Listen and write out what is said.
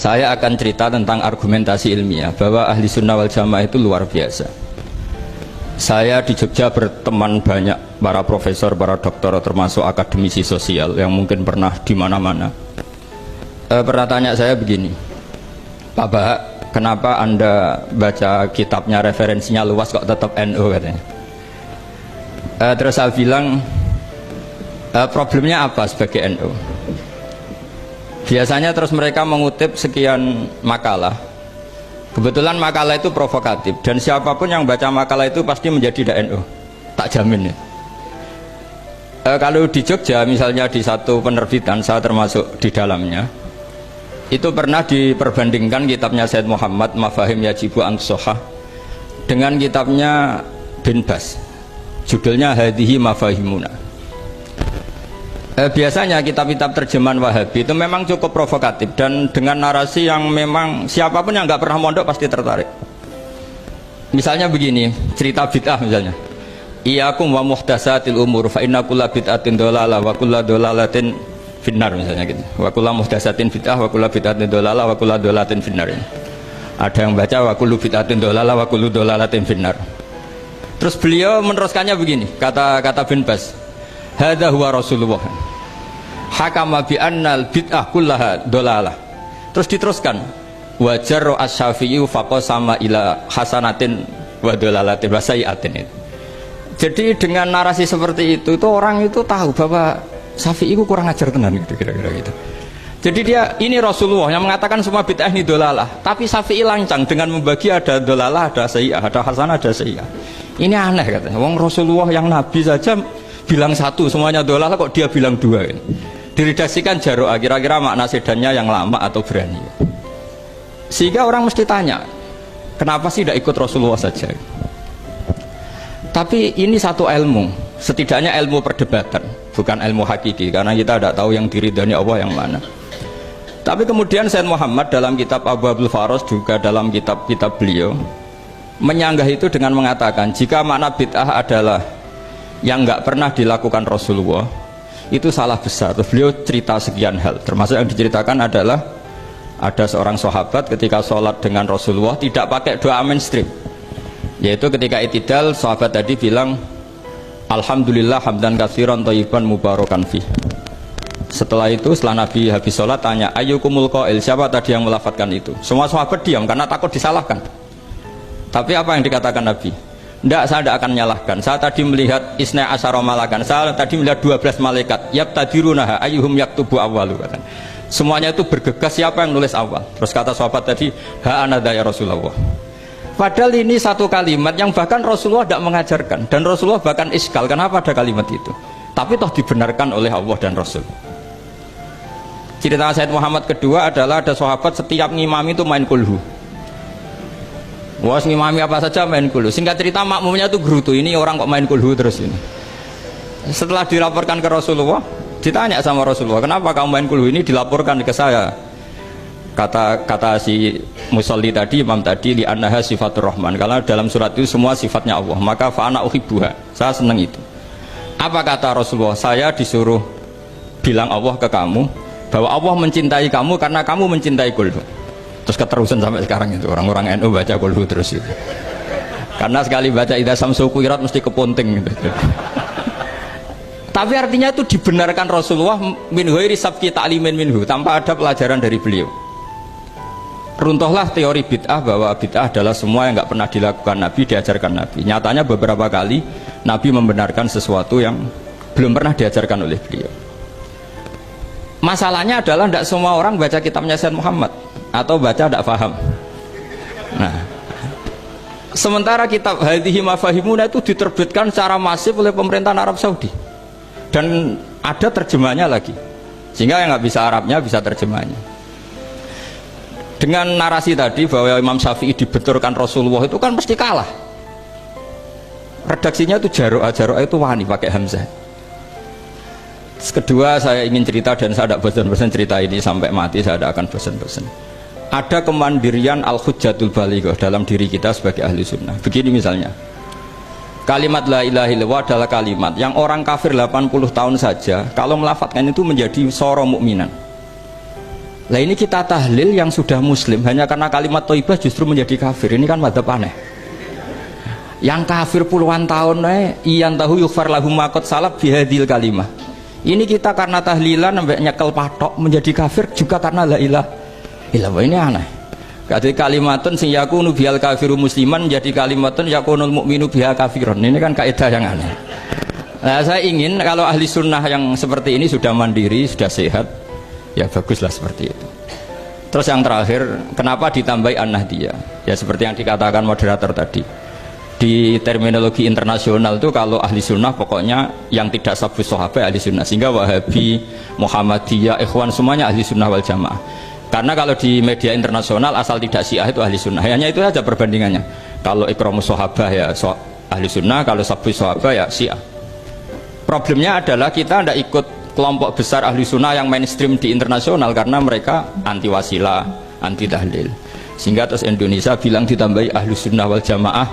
Saya akan cerita tentang argumentasi ilmiah bahwa ahli sunnah wal jamaah itu luar biasa. Saya di Jogja berteman banyak para profesor, para doktor, termasuk akademisi sosial yang mungkin pernah di mana-mana. Pernah tanya saya begini, Pak Bahak, kenapa Anda baca kitabnya referensinya luas kok tetap NU katanya. Terus saya bilang, problemnya apa sebagai NU? Biasanya terus mereka mengutip sekian makalah. Kebetulan makalah itu provokatif dan siapapun yang baca makalah itu pasti menjadi NU, tak jamin ya. Kalau di Jogja misalnya di satu penerbitan, saya termasuk di dalamnya, itu pernah diperbandingkan kitabnya Said Muhammad Mafahim Yajibu An-Sohah dengan kitabnya Bin Bas, judulnya Hadihi Mafahimuna. Biasanya kitab-kitab terjemahan Wahabi itu memang cukup provokatif dan dengan narasi yang memang siapapun yang nggak pernah mondok pasti tertarik. Misalnya begini, cerita bid'ah misalnya, Iyyakum wa muhdatsatil umur fa inna kulla bid'atin dhalalah wa kulla dhalalatin finnar, misalnya gitu. Wa kulla muhdatsatin bid'ah wa kulla bid'atin dhalalah wa kulla dhalalatin finnar. Ada yang baca wa kullu bid'atin dhalalah wa kullu dhalalatin finnar. Terus beliau meneruskannya begini, kata Bin Bas, hadza huwa Rasulullah hakama bi annal bid'ah kullaha dhalalah. Terus diteruskan wajar asy-Syafi'i faqasama ila hasanatin wa dhalalatin wa sayi'atin. Jadi dengan narasi seperti itu orang itu tahu bahwa Syafi'i itu kurang ajar tenan gitu, kira-kira gitu. Jadi dia ini Rasulullah yang mengatakan semua bid'ah ini dhalalah, tapi Syafi'i lancang dengan membagi ada dhalalah, ada sayi'ah, ada hasanah, ada sayi'ah. Ini aneh katanya. Wong Rasulullah yang nabi saja bilang satu semuanya dhalalah, kok dia bilang dua kan? Diredaksikan Jaro'a, kira-kira makna sedannya yang lama atau berani, sehingga orang mesti tanya kenapa sih tidak ikut Rasulullah saja. Tapi ini satu ilmu, setidaknya ilmu perdebatan, bukan ilmu hakiki, karena kita tidak tahu yang diridhani Allah yang mana. Tapi kemudian Said Muhammad dalam kitab Abu Abdul Faros, juga dalam kitab-kitab beliau menyanggah itu dengan mengatakan jika makna bid'ah adalah yang nggak pernah dilakukan Rasulullah, itu salah besar. Terus beliau cerita sekian hal, termasuk yang diceritakan adalah ada seorang sahabat ketika sholat dengan Rasulullah tidak pakai doa mainstream, yaitu ketika itidal sahabat tadi bilang alhamdulillah hamdan katsiran thayyiban mubarakan fi. Setelah itu setelah Nabi habis sholat tanya ayyukumul qail, siapa tadi yang melafadzkan itu? Semua sahabat diam karena takut disalahkan. Tapi apa yang dikatakan Nabi? Tidak, saya tidak akan menyalahkan. Saya tadi melihat isna asyara malakan. Saya tadi melihat 12 malaikat. Yabtadirunaha ayyuhum yaktubu awwalu. Semuanya itu bergegas siapa yang nulis awal. Terus kata sahabat tadi, ha anadha ya Rasulullah. Padahal ini satu kalimat yang bahkan Rasulullah tidak mengajarkan. Dan Rasulullah bahkan iskal, kenapa ada kalimat itu? Tapi toh dibenarkan oleh Allah dan Rasul. Cerita Said Muhammad kedua adalah ada sahabat setiap ngimami itu main kulhu. Wah, ngimami apa saja main kulhu. Singkat cerita makmumnya tuh gerutu, ini orang kok main kulhu terus ini. Setelah dilaporkan ke Rasulullah, ditanya sama Rasulullah, kenapa kamu main kulhu? Ini dilaporkan ke saya. Kata si musolli tadi, imam tadi, li annaha sifatur rahman, karena dalam surat itu semua sifatnya Allah, maka fa'ana uhibbuha, saya senang itu. Apa kata Rasulullah? Saya disuruh bilang Allah ke kamu bahwa Allah mencintai kamu karena kamu mencintai kulhu. Terus keterusan sampai sekarang itu orang-orang NU baca kulhu terus itu. Karena sekali baca idza samsu kuwirat mesti kepunting gitu. Tapi artinya itu dibenarkan Rasulullah min ghairi sabqi ta'limin minhu, tanpa ada pelajaran dari beliau. Runtuhlah teori bid'ah bahwa bid'ah adalah semua yang nggak pernah dilakukan Nabi, diajarkan Nabi. Nyatanya beberapa kali Nabi membenarkan sesuatu yang belum pernah diajarkan oleh beliau. Masalahnya adalah tidak semua orang baca kitabnya Said Muhammad atau baca tidak paham. Nah, sementara kitab Hadihi Mafahimuna itu diterbitkan secara masif oleh pemerintahan Arab Saudi dan ada terjemahnya lagi, sehingga yang nggak bisa Arabnya bisa terjemahnya. Dengan narasi tadi bahwa Imam Syafi'i dibenturkan Rasulullah itu kan pasti kalah. Redaksinya itu Jaro'a itu wani pakai hamzah. Kedua, saya ingin cerita dan saya tidak bosan-bosan cerita ini sampai mati, saya tidak akan bosan-bosan. Ada kemandirian al-hujjatul balighah dalam diri kita sebagai ahli sunnah. Begini misalnya, kalimat la ilaha illallah adalah kalimat yang orang kafir 80 tahun saja kalau melafadzkan itu menjadi soro mukminan. Lah ini kita tahlil yang sudah muslim hanya karena kalimat thayyibah justru menjadi kafir. Ini kan madzhab aneh. Yang kafir puluhan tahun iyan tahu yufar lahum maqad salab bihadil kalimah. Ini kita karena tahlilan sampai nyekel patok menjadi kafir juga karena la ilaha illallah. Ini aneh. Kata kalimatun sing yakunu bihal kafiru musliman jadi kalimatun yakunul mukminu biha kafiron. Ini kan kaidah yang aneh. Nah, saya ingin kalau ahli sunnah yang seperti ini sudah mandiri, sudah sehat, ya baguslah seperti itu. Terus yang terakhir, kenapa ditambahi an-nahdiyah? Ya seperti yang dikatakan moderator tadi. Di terminologi internasional itu kalau ahli sunnah pokoknya yang tidak sabus sahabat ahli sunnah, sehingga Wahabi, Muhammadiyah, Ikhwan semuanya ahli sunnah wal jamaah. Karena kalau di media internasional asal tidak Syiah itu ahli sunnah, hanya itu saja perbandingannya. Kalau ikramus sahabah ya ahli sunnah, kalau sabus sahabah ya Syiah. Problemnya adalah kita tidak ikut kelompok besar ahli sunnah yang mainstream di internasional karena mereka anti wasilah, anti tahlil. Sehingga terus Indonesia bilang ditambahi ahli sunnah wal jamaah